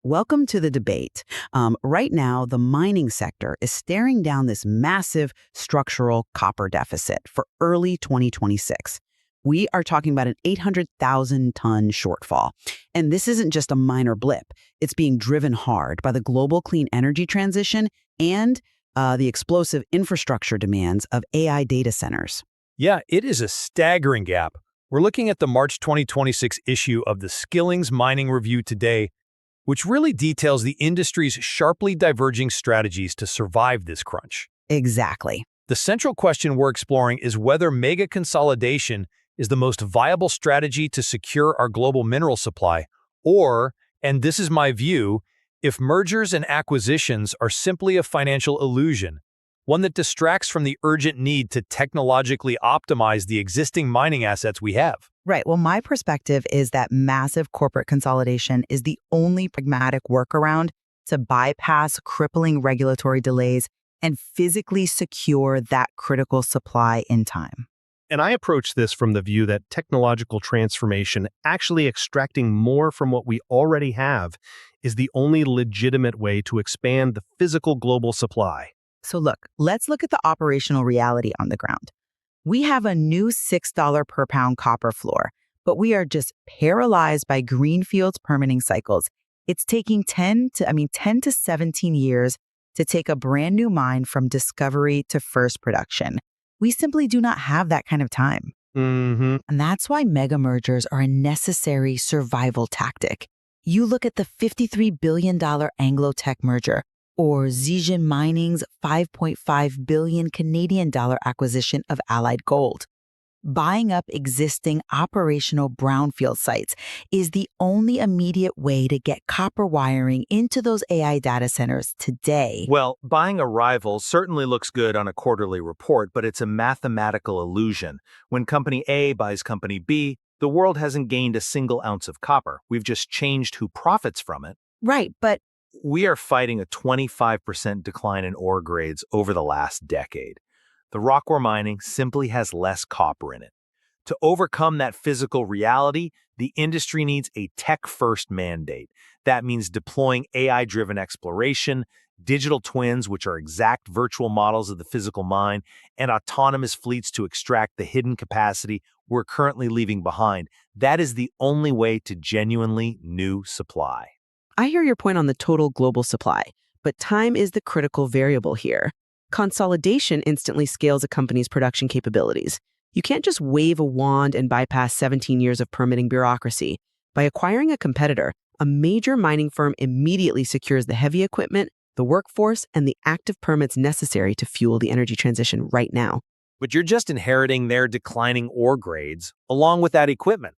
Welcome to the debate. Right now, the mining sector is staring down this massive structural copper deficit for early 2026. We are talking about an 800,000-ton shortfall. And this isn't just a minor blip. It's being driven hard by the global clean energy transition and the explosive infrastructure demands of AI data centers. Yeah, it is a staggering gap. We're looking at the March 2026 issue of the Skillings Mining Review today, which really details the industry's sharply diverging strategies to survive this crunch. Exactly. The central question we're exploring is whether mega consolidation is the most viable strategy to secure our global mineral supply, or, and this is my view, if mergers and acquisitions are simply a financial illusion, one that distracts from the urgent need to technologically optimize the existing mining assets we have. Right. Well, my perspective is that massive corporate consolidation is the only pragmatic workaround to bypass crippling regulatory delays and physically secure that critical supply in time. And I approach this from the view that technological transformation, actually extracting more from what we already have, is the only legitimate way to expand the physical global supply. So let's look at the operational reality on the ground. We have a new $6 per pound copper floor, but we are just paralyzed by greenfield's permitting cycles. It's taking 10 to 17 years to take a brand new mine from discovery to first production. We simply do not have that kind of time. And that's why mega mergers are a necessary survival tactic. You look at the $53 billion Anglo-Teck merger, or Zijin Mining's $5.5 billion Canadian dollar acquisition of Allied Gold. Buying up existing operational brownfield sites is the only immediate way to get copper wiring into those AI data centers today. Well, buying a rival certainly looks good on a quarterly report, but it's a mathematical illusion. When Company A buys Company B, the world hasn't gained a single ounce of copper. We've just changed who profits from it. Right, but we are fighting a 25% decline in ore grades over the last decade. The rock we're mining simply has less copper in it. To overcome that physical reality, the industry needs a tech-first mandate. That means deploying AI-driven exploration, digital twins, which are exact virtual models of the physical mine, and autonomous fleets to extract the hidden capacity we're currently leaving behind. That is the only way to genuinely new supply. I hear your point on the total global supply, but time is the critical variable here. Consolidation instantly scales a company's production capabilities. You can't just wave a wand and bypass 17 years of permitting bureaucracy. By acquiring a competitor, a major mining firm immediately secures the heavy equipment, the workforce, and the active permits necessary to fuel the energy transition right now. But you're just inheriting their declining ore grades along with that equipment.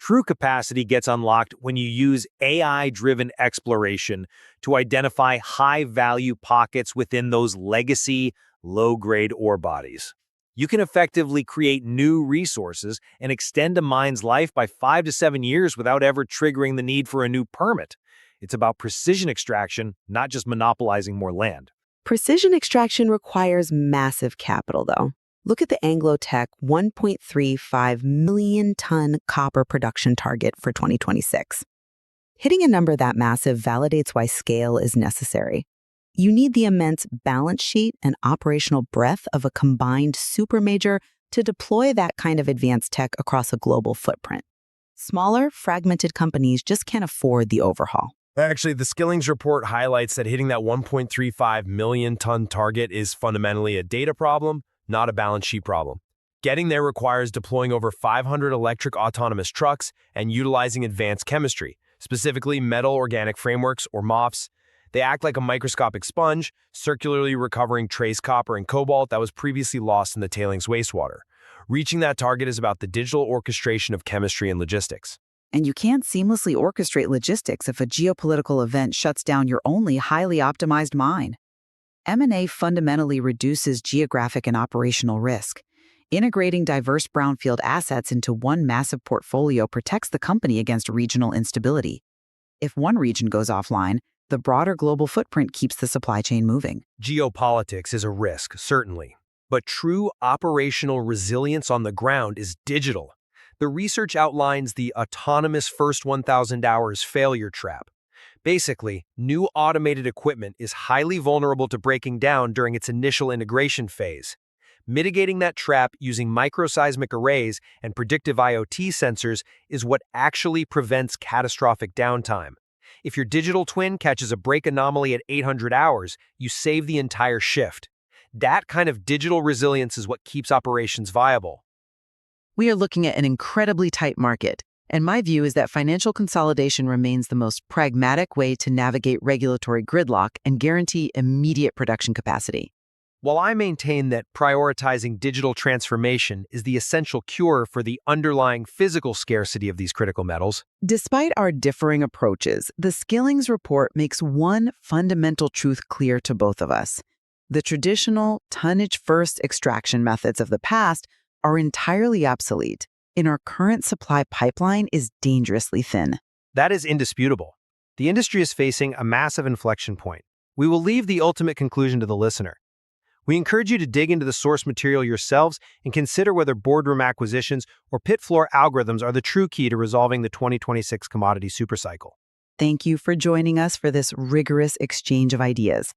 True capacity gets unlocked when you use AI-driven exploration to identify high-value pockets within those legacy, low-grade ore bodies. You can effectively create new resources and extend a mine's life by 5 to 7 years without ever triggering the need for a new permit. It's about precision extraction, not just monopolizing more land. Precision extraction requires massive capital, though. Look at the Anglo-Teck 1.35 million ton copper production target for 2026. Hitting a number that massive validates why scale is necessary. You need the immense balance sheet and operational breadth of a combined supermajor to deploy that kind of advanced tech across a global footprint. Smaller, fragmented companies just can't afford the overhaul. Actually, the Skillings report highlights that hitting that 1.35 million ton target is fundamentally a data problem, not a balance sheet problem. Getting there requires deploying over 500 electric autonomous trucks and utilizing advanced chemistry, specifically metal-organic frameworks, or MOFs. They act like a microscopic sponge, circularly recovering trace copper and cobalt that was previously lost in the tailings wastewater. Reaching that target is about the digital orchestration of chemistry and logistics. And you can't seamlessly orchestrate logistics if a geopolitical event shuts down your only highly optimized mine. M&A fundamentally reduces geographic and operational risk. Integrating diverse brownfield assets into one massive portfolio protects the company against regional instability. If one region goes offline, the broader global footprint keeps the supply chain moving. Geopolitics is a risk, certainly. But true operational resilience on the ground is digital. The research outlines the autonomous first 1,000 hours failure trap. Basically, new automated equipment is highly vulnerable to breaking down during its initial integration phase. Mitigating that trap using microseismic arrays and predictive IoT sensors is what actually prevents catastrophic downtime. If your digital twin catches a break anomaly at 800 hours, you save the entire shift. That kind of digital resilience is what keeps operations viable. We are looking at an incredibly tight market, and my view is that financial consolidation remains the most pragmatic way to navigate regulatory gridlock and guarantee immediate production capacity. While I maintain that prioritizing digital transformation is the essential cure for the underlying physical scarcity of these critical metals, Despite our differing approaches, the Skillings report makes one fundamental truth clear to both of us. The traditional tonnage-first extraction methods of the past are entirely obsolete, and our current supply pipeline is dangerously thin. that is indisputable. The industry is facing a massive inflection point. We will leave the ultimate conclusion to the listener. We encourage you to dig into the source material yourselves and consider whether boardroom acquisitions or pit floor algorithms are the true key to resolving the 2026 commodity supercycle. Thank you for joining us for this rigorous exchange of ideas.